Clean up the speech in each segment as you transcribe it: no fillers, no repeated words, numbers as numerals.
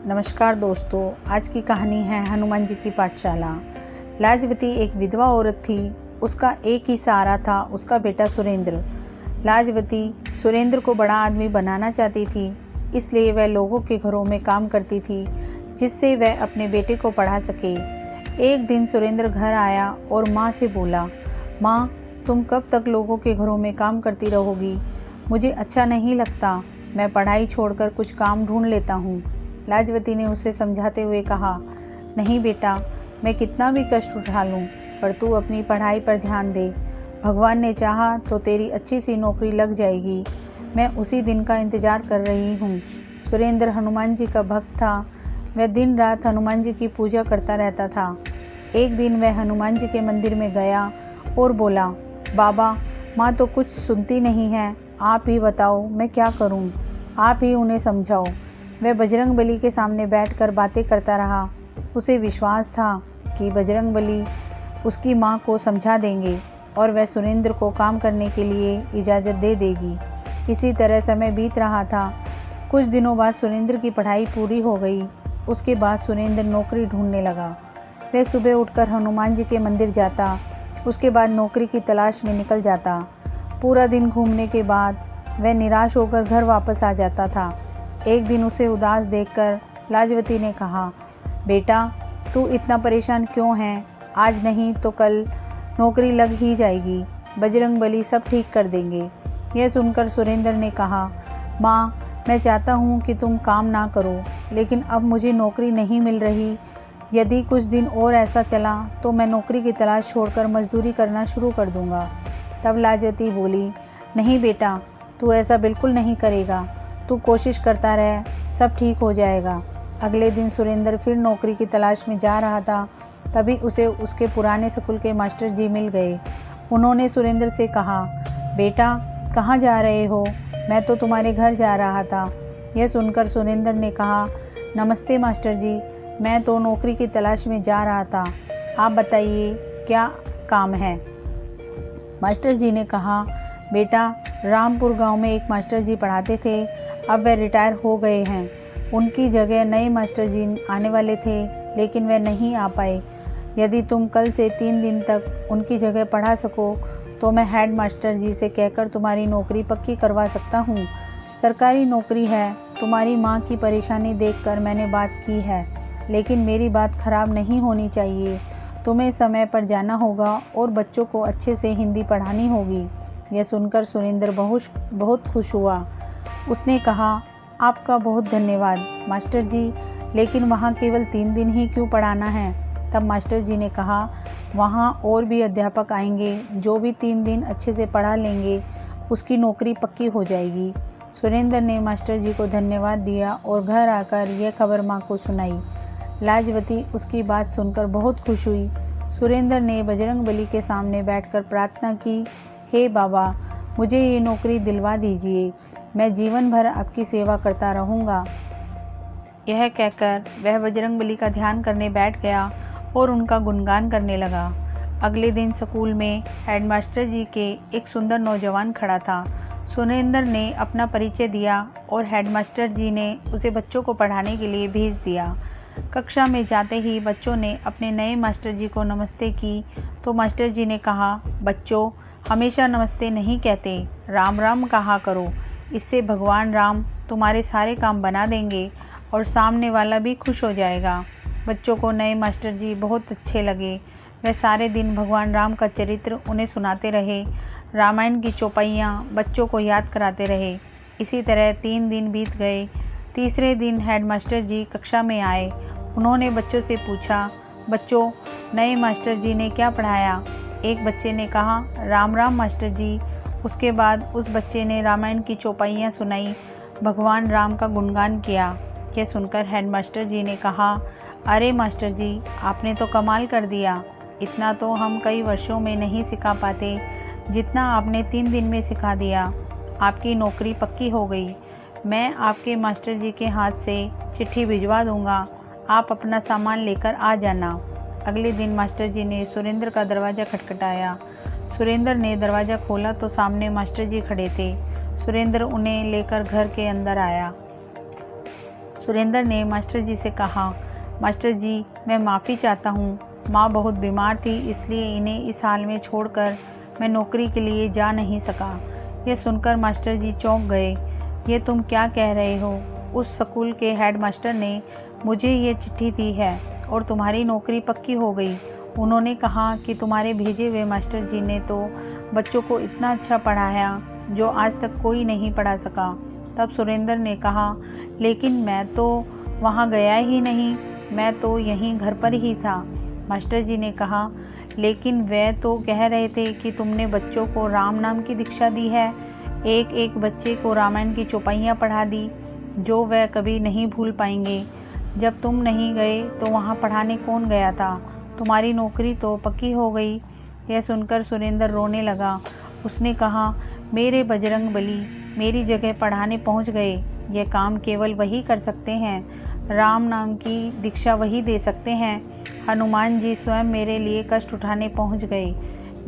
नमस्कार दोस्तों, आज की कहानी है हनुमान जी की पाठशाला। लाजवती एक विधवा औरत थी। उसका एक ही सहारा था, उसका बेटा सुरेंद्र। लाजवती सुरेंद्र को बड़ा आदमी बनाना चाहती थी, इसलिए वह लोगों के घरों में काम करती थी जिससे वह अपने बेटे को पढ़ा सके। एक दिन सुरेंद्र घर आया और माँ से बोला, माँ, तुम कब तक लोगों के घरों में काम करती रहोगी? मुझे अच्छा नहीं लगता, मैं पढ़ाई छोड़कर कुछ काम ढूंढ लेता हूँ। लाजवती ने उसे समझाते हुए कहा, नहीं बेटा, मैं कितना भी कष्ट उठा लूँ, पर तू अपनी पढ़ाई पर ध्यान दे। भगवान ने चाहा तो तेरी अच्छी सी नौकरी लग जाएगी। मैं उसी दिन का इंतज़ार कर रही हूँ। सुरेंद्र हनुमान जी का भक्त था। वह दिन रात हनुमान जी की पूजा करता रहता था। एक दिन वह हनुमान जी के मंदिर में गया और बोला, बाबा, माँ तो कुछ सुनती नहीं है, आप ही बताओ मैं क्या करूँ, आप ही उन्हें समझाओ। वह बजरंगबली के सामने बैठकर बातें करता रहा। उसे विश्वास था कि बजरंगबली उसकी माँ को समझा देंगे और वह सुरेंद्र को काम करने के लिए इजाज़त दे देगी। इसी तरह समय बीत रहा था। कुछ दिनों बाद सुरेंद्र की पढ़ाई पूरी हो गई। उसके बाद सुरेंद्र नौकरी ढूंढने लगा। वह सुबह उठकर हनुमान जी के मंदिर जाता, उसके बाद नौकरी की तलाश में निकल जाता। पूरा दिन घूमने के बाद वह निराश होकर घर वापस आ जाता था। एक दिन उसे उदास देखकर लाजवती ने कहा, बेटा, तू इतना परेशान क्यों है? आज नहीं तो कल नौकरी लग ही जाएगी, बजरंगबली सब ठीक कर देंगे। यह सुनकर सुरेंद्र ने कहा, माँ, मैं चाहता हूँ कि तुम काम ना करो, लेकिन अब मुझे नौकरी नहीं मिल रही। यदि कुछ दिन और ऐसा चला तो मैं नौकरी की तलाश छोड़कर मजदूरी करना शुरू कर दूँगा। तब लाजवती बोली, नहीं बेटा, तू ऐसा बिल्कुल नहीं करेगा, तू कोशिश करता रह, सब ठीक हो जाएगा। अगले दिन सुरेंद्र फिर नौकरी की तलाश में जा रहा था। तभी उसे उसके पुराने स्कूल के मास्टर जी मिल गए। उन्होंने सुरेंद्र से कहा, बेटा, कहाँ जा रहे हो? मैं तो तुम्हारे घर जा रहा था। यह सुनकर सुरेंद्र ने कहा, नमस्ते मास्टर जी, मैं तो नौकरी की तलाश में जा रहा था, आप बताइए क्या काम है? मास्टर जी ने कहा, बेटा, रामपुर गांव में एक मास्टर जी पढ़ाते थे, अब वह रिटायर हो गए हैं। उनकी जगह नए मास्टर जी आने वाले थे, लेकिन वह नहीं आ पाए। यदि तुम कल से 3 दिन तक उनकी जगह पढ़ा सको तो मैं हेड मास्टर जी से कहकर तुम्हारी नौकरी पक्की करवा सकता हूँ। सरकारी नौकरी है। तुम्हारी माँ की परेशानी देखकर मैंने बात की है, लेकिन मेरी बात खराब नहीं होनी चाहिए। तुम्हें समय पर जाना होगा और बच्चों को अच्छे से हिंदी पढ़ानी होगी। यह सुनकर सुरेंद्र बहुत खुश हुआ। उसने कहा, आपका बहुत धन्यवाद मास्टर जी, लेकिन वहाँ केवल 3 दिन ही क्यों पढ़ाना है? तब मास्टर जी ने कहा, वहाँ और भी अध्यापक आएंगे, जो भी 3 दिन अच्छे से पढ़ा लेंगे, उसकी नौकरी पक्की हो जाएगी। सुरेंद्र ने मास्टर जी को धन्यवाद दिया और घर आकर यह खबर माँ को सुनाई। लाजवती उसकी बात सुनकर बहुत खुश हुई। सुरेंद्र ने बजरंगबली के सामने बैठकर प्रार्थना की, हे बाबा, मुझे ये नौकरी दिलवा दीजिए, मैं जीवन भर आपकी सेवा करता रहूँगा। यह कहकर वह बजरंगबली का ध्यान करने बैठ गया और उनका गुणगान करने लगा। अगले दिन स्कूल में हेडमास्टर जी के एक सुंदर नौजवान खड़ा था। सुरेंद्र ने अपना परिचय दिया और हेडमास्टर जी ने उसे बच्चों को पढ़ाने के लिए भेज दिया। कक्षा में जाते ही बच्चों ने अपने नए मास्टर जी को नमस्ते की तो मास्टर जी ने कहा, बच्चों, हमेशा नमस्ते नहीं कहते, राम राम कहा करो, इससे भगवान राम तुम्हारे सारे काम बना देंगे और सामने वाला भी खुश हो जाएगा। बच्चों को नए मास्टर जी बहुत अच्छे लगे। वह सारे दिन भगवान राम का चरित्र उन्हें सुनाते रहे, रामायण की चौपाइयाँ बच्चों को याद कराते रहे। इसी तरह 3 दिन बीत गए। तीसरे दिन हेडमास्टर जी कक्षा में आए। उन्होंने बच्चों से पूछा, बच्चों, नए मास्टर जी ने क्या पढ़ाया? एक बच्चे ने कहा, राम राम मास्टर जी। उसके बाद उस बच्चे ने रामायण की चौपाइयाँ सुनाई, भगवान राम का गुणगान किया। यह सुनकर हेडमास्टर जी ने कहा, अरे मास्टर जी, आपने तो कमाल कर दिया। इतना तो हम कई वर्षों में नहीं सिखा पाते जितना आपने 3 दिन में सिखा दिया। आपकी नौकरी पक्की हो गई। मैं आपके मास्टर जी के हाथ से चिट्ठी भिजवा दूंगा, आप अपना सामान लेकर आ जाना। अगले दिन मास्टर जी ने सुरेंद्र का दरवाज़ा खटखटाया। सुरेंद्र ने दरवाज़ा खोला तो सामने मास्टर जी खड़े थे। सुरेंद्र उन्हें लेकर घर के अंदर आया। सुरेंद्र ने मास्टर जी से कहा, मास्टर जी मैं माफ़ी चाहता हूँ, माँ बहुत बीमार थी इसलिए इन्हें इस हाल में छोड़कर मैं नौकरी के लिए जा नहीं सका। यह सुनकर मास्टर जी चौंक गए। ये तुम क्या कह रहे हो? उस स्कूल के हेड मास्टर ने मुझे ये चिट्ठी दी है और तुम्हारी नौकरी पक्की हो गई। उन्होंने कहा कि तुम्हारे भेजे हुए मास्टर जी ने तो बच्चों को इतना अच्छा पढ़ाया जो आज तक कोई नहीं पढ़ा सका। तब सुरेंद्र ने कहा, लेकिन मैं तो वहाँ गया ही नहीं, मैं तो यहीं घर पर ही था। मास्टर जी ने कहा, लेकिन वे तो कह रहे थे कि तुमने बच्चों को राम नाम की दीक्षा दी है। एक एक बच्चे को रामायण की चौपाइयाँ पढ़ा दी जो वह कभी नहीं भूल पाएंगे। जब तुम नहीं गए तो वहाँ पढ़ाने कौन गया था? तुम्हारी नौकरी तो पक्की हो गई। यह सुनकर सुरेंद्र रोने लगा। उसने कहा, मेरे बजरंग बली मेरी जगह पढ़ाने पहुँच गए। यह काम केवल वही कर सकते हैं, राम नाम की दीक्षा वही दे सकते हैं। हनुमान जी स्वयं मेरे लिए कष्ट उठाने पहुँच गए।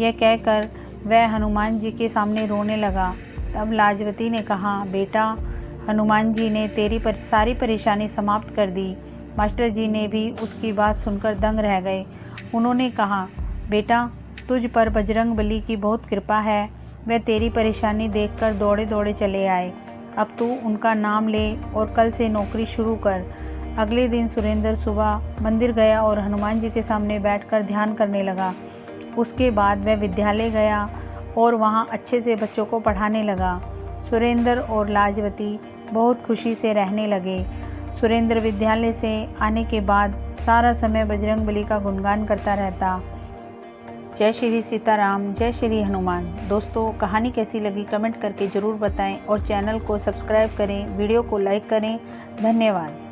यह कहकर वह हनुमान जी के सामने रोने लगा। तब लाजवती ने कहा, बेटा हनुमान जी ने तेरी सारी परेशानी समाप्त कर दी। मास्टर जी ने भी उसकी बात सुनकर दंग रह गए। उन्होंने कहा, बेटा तुझ पर बजरंग बली की बहुत कृपा है। वह तेरी परेशानी देखकर दौड़े दौड़े चले आए। अब तू उनका नाम ले और कल से नौकरी शुरू कर। अगले दिन सुरेंद्र सुबह मंदिर गया और हनुमान जी के सामने बैठकर ध्यान करने लगा। उसके बाद वह विद्यालय गया और वहाँ अच्छे से बच्चों को पढ़ाने लगा। सुरेंद्र और लाजवती बहुत खुशी से रहने लगे। सुरेंद्र विद्यालय से आने के बाद सारा समय बजरंग बली का गुणगान करता रहता। जय श्री सीताराम, जय श्री हनुमान। दोस्तों कहानी कैसी लगी कमेंट करके ज़रूर बताएं और चैनल को सब्सक्राइब करें, वीडियो को लाइक करें। धन्यवाद।